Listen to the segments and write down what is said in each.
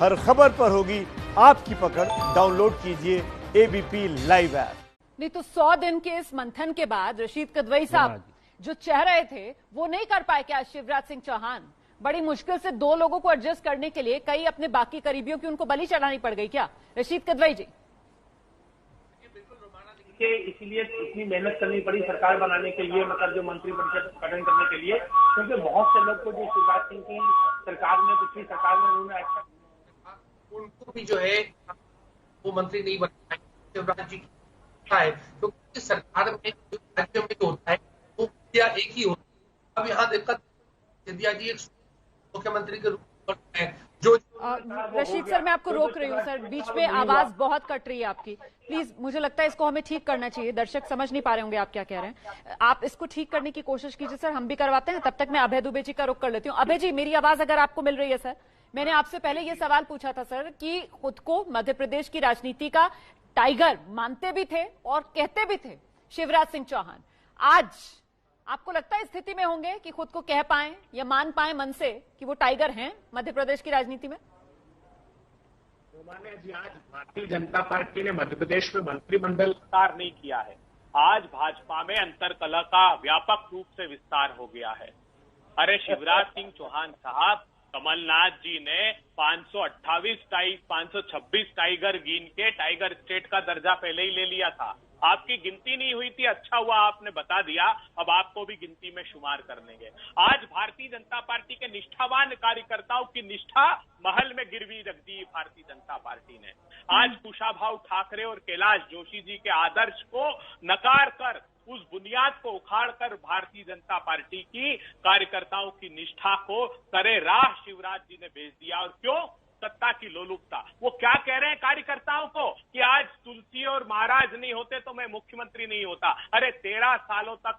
हर खबर पर होगी आपकी पकड़। डाउनलोड कीजिए एबीपी लाइव ऐप। नहीं तो 100 दिन के इस मंथन के बाद रशीद कदवई साहब जो चाह रहे थे वो नहीं कर पाए क्या शिवराज सिंह चौहान? बड़ी मुश्किल से 2 लोगों को एडजस्ट करने के लिए कई अपने बाकी करीबियों की उनको बलि चढ़ानी पड़ गई क्या रशीद कदवई जी? इसीलिए इतनी मेहनत करनी पड़ी सरकार बनाने के लिए, मतलब जो मंत्रिपरिषद गठन करने के लिए, क्योंकि बहुत से लोग को जो शिवराज सिंह की सरकार में, पिछली सरकार में उन्होंने अच्छा, उनको भी जो है वो मंत्री नहीं बन पाए। शिवराज जी है क्योंकि सरकार में राज्य में होता है वो एक ही होता है। अब यहाँ दिक्कत सिंधिया जी एक मुख्यमंत्री के रूप में है जो रशीद सर, मैं आपको रोक रही हूँ सर, बीच में आवाज बहुत कट रही है आपकी। प्लीज, मुझे लगता है इसको हमें ठीक करना चाहिए। दर्शक समझ नहीं पा रहे होंगे आप क्या कह रहे हैं। आप इसको ठीक करने की कोशिश कीजिए सर, हम भी करवाते हैं। तब तक मैं अभय दुबे जी का रुख कर लेती हूँ। अभय जी, मेरी आवाज अगर आपको मिल रही है सर, मैंने आपसे पहले ये सवाल पूछा था सर कि खुद को मध्य प्रदेश की राजनीति का टाइगर मानते भी थे और कहते भी थे शिवराज सिंह चौहान। आज आपको लगता है स्थिति में होंगे कि खुद को कह पाए या मान पाए मन से कि वो टाइगर हैं मध्य प्रदेश की राजनीति में? माने जी, आज भारतीय जनता पार्टी ने मध्य प्रदेश में मंत्रिमंडल विस्तार नहीं किया है। आज भाजपा में अंतरकलह का व्यापक रूप से विस्तार हो गया है। अरे शिवराज सिंह चौहान साहब, कमलनाथ जी ने 526 टाइगर गिन के टाइगर स्टेट का दर्जा पहले ही ले लिया था। आपकी गिनती नहीं हुई थी, अच्छा हुआ आपने बता दिया, अब आपको भी गिनती में शुमार कर लेंगे। आज भारतीय जनता पार्टी के निष्ठावान कार्यकर्ताओं की निष्ठा महल में गिरवी रख दी भारतीय जनता पार्टी ने। आज कुशाभाऊ ठाकरे और कैलाश जोशी जी के आदर्श को नकार कर, उस बुनियाद को उखाड़ कर भारतीय जनता पार्टी की कार्यकर्ताओं की निष्ठा को करे राह शिवराज जी ने भेज दिया। और क्यों? सत्ता की लोलुपता। वो क्या कह रहे हैं कार्यकर्ताओं को कि आज तुलसी और महाराज नहीं होते तो मैं मुख्यमंत्री नहीं होता। अरे 13 सालों तक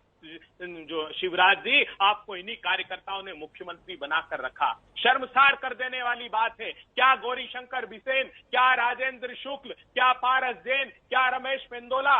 जो शिवराज जी, आपको इन्हीं कार्यकर्ताओं ने मुख्यमंत्री बनाकर रखा। शर्मसार कर देने वाली बात है। क्या गौरीशंकर बिसेन, क्या राजेंद्र शुक्ल, क्या पारस जैन, क्या रमेश मेंदोला,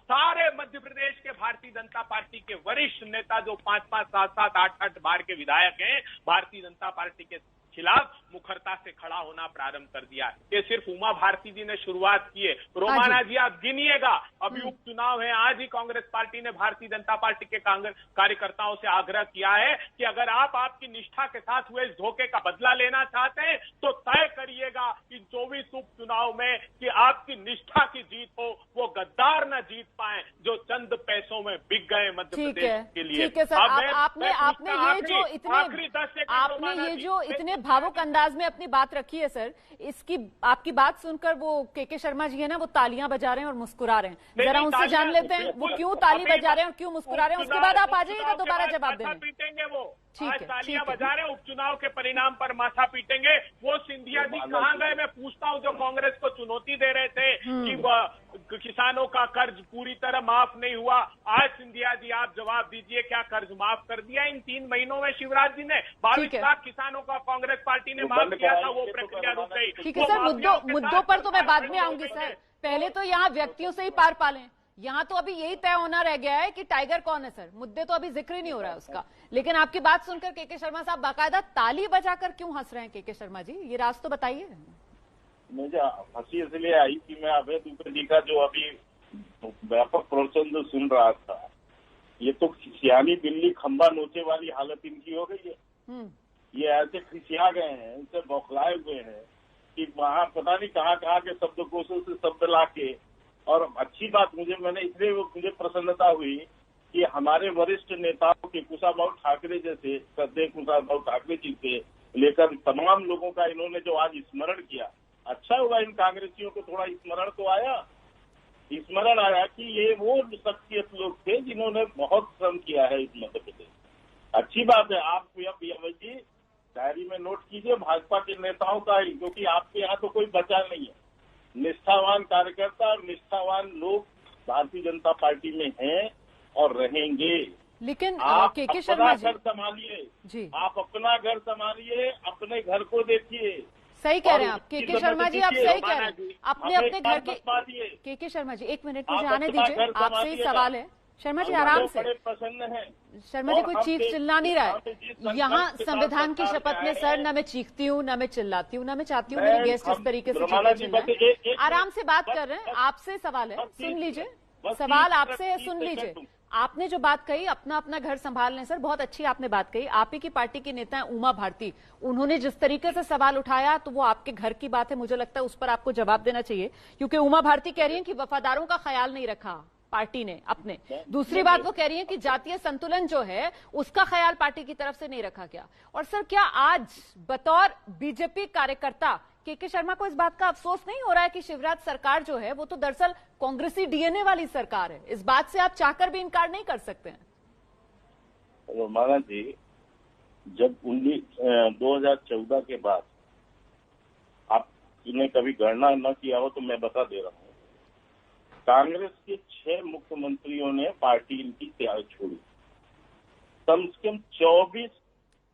सारे मध्य प्रदेश के भारतीय जनता पार्टी के वरिष्ठ नेता जो 5-5, 7-7, 8-8 बार के विधायक हैं, भारतीय जनता पार्टी के खिलाफ मुखरता से खड़ा होना प्रारंभ कर दिया। ये सिर्फ उमा भारती जी ने शुरुआत की है। रोमाना जी, आप गिनिएगा, अभी उपचुनाव है। आज ही कांग्रेस पार्टी ने भारतीय जनता पार्टी के कार्यकर्ताओं से आग्रह किया है कि अगर आप आपकी निष्ठा के साथ हुए इस धोखे का बदला लेना चाहते हैं तो तय करिएगा इन 24 उपचुनाव में कि आपकी निष्ठा की जीत हो, वो गद्दार न जीत पाए जो चंद पैसों में बिक गए मध्य प्रदेश के लिए। ठीक है सर, आपने ये जो इतने भावुक अंदाज में अपनी बात रखी है सर, इसकी आपकी बात सुनकर वो के शर्मा जी है ना, वो तालियां बजा रहे हैं और मुस्कुरा रहे हैं। जरा उनसे जान लेते हैं वो क्यों ताली बजा रहे हैं और क्यों मुस्कुरा रहे हैं। उसके बाद आप आ जाइएगा दोबारा जवाब देने। पीटेंगे वो, आज तालियां बजा रहे हैं, उपचुनाव के परिणाम पर माथा पीटेंगे। वो सिंधिया जी कहां गए? मैं पूछता हूं, जो कांग्रेस को चुनौती दे रहे थे कि किसानों का कर्ज पूरी तरह माफ नहीं हुआ। आज सिंधिया जी आप जवाब दीजिए, क्या कर्ज माफ कर दिया इन 3 महीनों में शिवराज जी ने? 22 लाख किसानों का कांग्रेस पार्टी ने माफ किया था, वो प्रक्रिया रुक गई। ठीक है सर, मुद्दों पर तो मैं बाद में आऊंगी सर, पहले तो यहाँ व्यक्तियों से ही पार पालें। यहाँ तो अभी यही तय होना रह गया है कि टाइगर कौन है सर, मुद्दे तो अभी जिक्र ही नहीं हो रहा है उसका। लेकिन आपकी बात सुनकर के शर्मा साहब बाकायदा ताली बजाकर क्यों हंस रहे हैं? के शर्मा जी, ये राज तो बताइए। मुझे हंसी इसलिए आई कि मैं अभय दुबे जी का जो अभी व्यापक प्रवचन जो सुन रहा था, ये तो सियानी बिल्ली खंबा नोचे वाली हालत इनकी हो गई है। ये ऐसे खिसिया गए हैं, इनसे बौखलाए हुए हैं कि वहाँ पता नहीं कहाँ के शब्दकोशों से शब्द लाके। और अच्छी बात मुझे प्रसन्नता हुई कि हमारे वरिष्ठ नेताओं के कुशाभाऊ ठाकरे जैसे, श्रद्धेय कुशाभाऊ ठाकरे जी से लेकर तमाम लोगों का इन्होंने जो आज स्मरण किया, अच्छा हुआ। इन कांग्रेसियों को थोड़ा स्मरण तो आया, स्मरण आया कि ये वो शख्सियत लोग थे जिन्होंने बहुत श्रम किया है इस मध्य प्रदेश। अच्छी बात है। आप अभय जी डायरी में नोट कीजिए भाजपा के नेताओं का ही, क्योंकि आपके यहाँ तो कोई बचा नहीं है। निष्ठावान कार्यकर्ता और निष्ठावान लोग भारतीय जनता पार्टी में हैं और रहेंगे। लेकिन आप के अपना घर संभालिए, आप अपना घर संभालिए, अपने घर को देखिए। सही कह रहे हैं आप के शर्मा जी, आप सही कह रहे हैं। अपने घर के शर्मा जी, 1 मिनट मुझे आने दीजिए, आपसे ही सवाल है। शर्मा जी आराम से। बड़े प्रसन्न हैं। शर्मा जी कोई चीख चिल्ला नहीं रहा है यहाँ संविधान की शपथ में सर। ना मैं चीखती हूँ, ना मैं चिल्लाती हूँ, ना मैं चाहती हूँ मेरे गेस्ट इस तरीके से चिल्लाएं। आराम से बात कर रहे हैं, आपसे सवाल है, सुन लीजिए। सवाल आपसे है, सुन लीजिए। आपने जो बात कही, अपना अपना घर संभाल लें सर, बहुत अच्छी आपने बात कही। आप ही की पार्टी की नेता है उमा भारती, उन्होंने जिस तरीके से सवाल उठाया तो वो आपके घर की बात है, मुझे लगता है उस पर आपको जवाब देना चाहिए, क्योंकि उमा भारती कह रही है कि वफादारों का ख्याल नहीं रखा पार्टी ने अपने। दूसरी बात वो कह रही है कि जातीय संतुलन जो है उसका ख्याल पार्टी की तरफ से नहीं रखा गया। और सर क्या आज बतौर बीजेपी कार्यकर्ता के शर्मा को इस बात का अफसोस नहीं हो रहा है कि शिवराज सरकार जो है वो तो दरअसल कांग्रेसी डीएनए वाली सरकार है? इस बात से आप चाहकर भी इनकार नहीं कर सकते हैं। रोमाना जी, जब 2014 के बाद आपने कभी गणना न किया हो तो मैं बता दे रहा हूँ, कांग्रेस के 6 मुख्यमंत्रियों ने पार्टी इनकी त्याग छोड़ी। कम से कम 24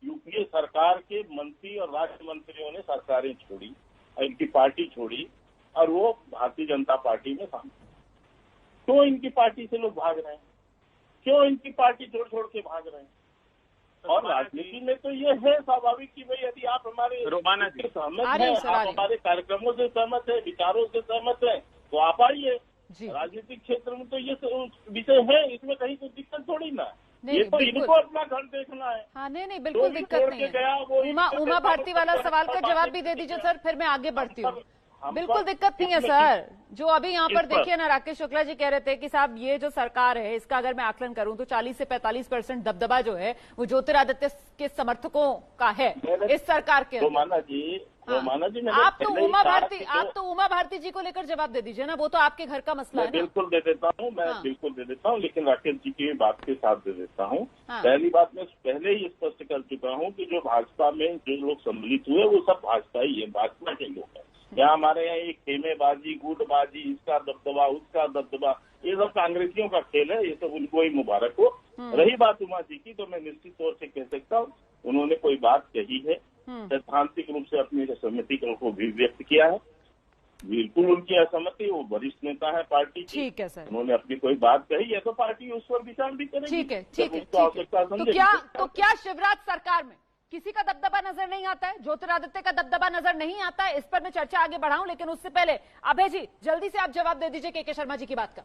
यूपीए सरकार के मंत्री और राज्य मंत्रियों ने सरकारें छोड़ी और इनकी पार्टी छोड़ी और वो भारतीय जनता पार्टी में शामिल। क्यों इनकी पार्टी से लोग भाग रहे हैं? क्यों इनकी पार्टी छोड़ छोड़ के भाग रहे हैं? और राजनीति में तो ये है स्वाभाविक कि भाई यदि आप हमारे सहमत हैं, आप हमारे कार्यक्रमों से सहमत है, विचारों से सहमत है, तो आप आइए। राजनीतिक क्षेत्र में तो ये विषय है, इसमें कहीं कोई दिक्कत थोड़ी ना। ये तो इनको अपना घर देखना है। हाँ नहीं बिल्कुल दिक्कत नहीं है। उमा भारती वाला सवाल का जवाब भी दे दीजिए सर, फिर मैं आगे बढ़ती हूँ। बिल्कुल दिक्कत नहीं है सर। जो अभी यहाँ पर देखिए ना, राकेश शुक्ला जी कह रहे थे कि साहब ये जो सरकार है इसका अगर मैं आकलन करूं तो 40 से 45% दबदबा जो है वो ज्योतिरादित्य के समर्थकों का है इस सरकार के। रोमाना जी, आप तो उमा भारती जी को लेकर जवाब दे दीजिए ना, वो तो आपके घर का मसला है। बिल्कुल दे देता हूँ, बिल्कुल दे देता हूँ, लेकिन राकेश जी की बात के साथ दे देता हूँ। पहली बात मैं पहले ही स्पष्ट कर चुका हूँ कि जो भाजपा में जो लोग सम्मिलित हुए वो सब भाजपा ही है, भाजपा के लोग हैं। यहाँ हमारे यहाँ एक खेमेबाजी, गुटबाजी, इसका दबदबा, उसका दबदबा, ये सब कांग्रेसियों का खेल है, ये सब उनको ही मुबारक हो। रही बात उमा जी की, तो मैं निश्चित तौर से कह सकता हूँ उन्होंने कोई बात कही है, सैद्धांतिक रूप से अपनी सहमति को भी व्यक्त किया है। बिल्कुल उनकी असहमति, वो वरिष्ठ नेता है पार्टी की। ठीक है सर, उन्होंने अपनी कोई बात कही है तो पार्टी उस पर विचार भी करेगी। ठीक है। तो क्या शिवराज सरकार में किसी का दबदबा नजर नहीं आता है? ज्योतिरादित्य का दबदबा नजर नहीं आता है? इस पर मैं चर्चा आगे बढ़ाऊं, लेकिन उससे पहले अभय जी जल्दी से आप जवाब दे दीजिए के शर्मा जी की बात का।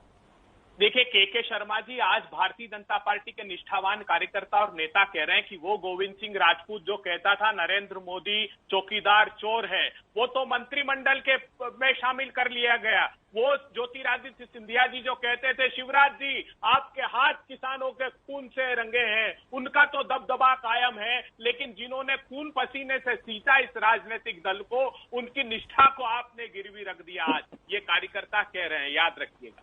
देखिए, के शर्मा जी आज भारतीय जनता पार्टी के निष्ठावान कार्यकर्ता और नेता कह रहे हैं कि वो गोविंद सिंह राजपूत जो कहता था नरेंद्र मोदी चौकीदार चोर है, वो तो मंत्रिमंडल के में शामिल कर लिया गया। वो ज्योतिरादित्य सिंधिया जी जो कहते थे शिवराज जी आपके हाथ किसानों के खून से रंगे हैं, उनका तो दबदबा कायम है, लेकिन जिन्होंने खून पसीने से सींचा इस राजनीतिक दल को, उनकी निष्ठा को आपने गिरवी रख दिया। आज ये कार्यकर्ता कह रहे हैं, याद रखिएगा।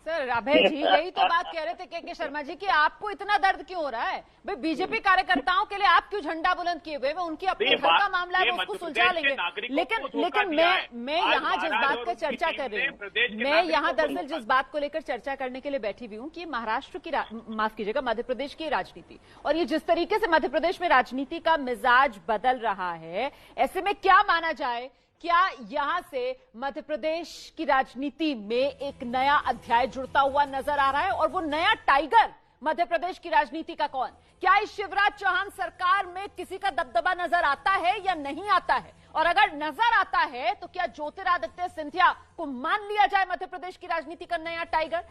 सर अभय जी यही तो बात कह रहे थे के शर्मा जी कि आपको इतना दर्द क्यों हो रहा है? भाई बीजेपी कार्यकर्ताओं के लिए आप क्यों झंडा बुलंद किए हुए? उनकी अपने घर का मामला है, उसको सुलझा लेंगे। लेकिन मैं यहाँ जिस बात पर चर्चा कर रही हूँ, मैं यहाँ दरअसल जिस बात को लेकर चर्चा करने के लिए बैठी हुई हूँ कि महाराष्ट्र की माफ कीजिएगा मध्य प्रदेश की राजनीति, और ये जिस तरीके से मध्य प्रदेश में राजनीति का मिजाज बदल रहा है, ऐसे में क्या माना जाए, क्या यहां से मध्य प्रदेश की राजनीति में एक नया अध्याय जुड़ता हुआ नजर आ रहा है? और वो नया टाइगर मध्य प्रदेश की राजनीति का कौन? क्या इस शिवराज चौहान सरकार में किसी का दबदबा नजर आता है या नहीं आता है? और अगर नजर आता है तो क्या ज्योतिरादित्य सिंधिया को मान लिया जाए मध्य प्रदेश की राजनीति का नया टाइगर?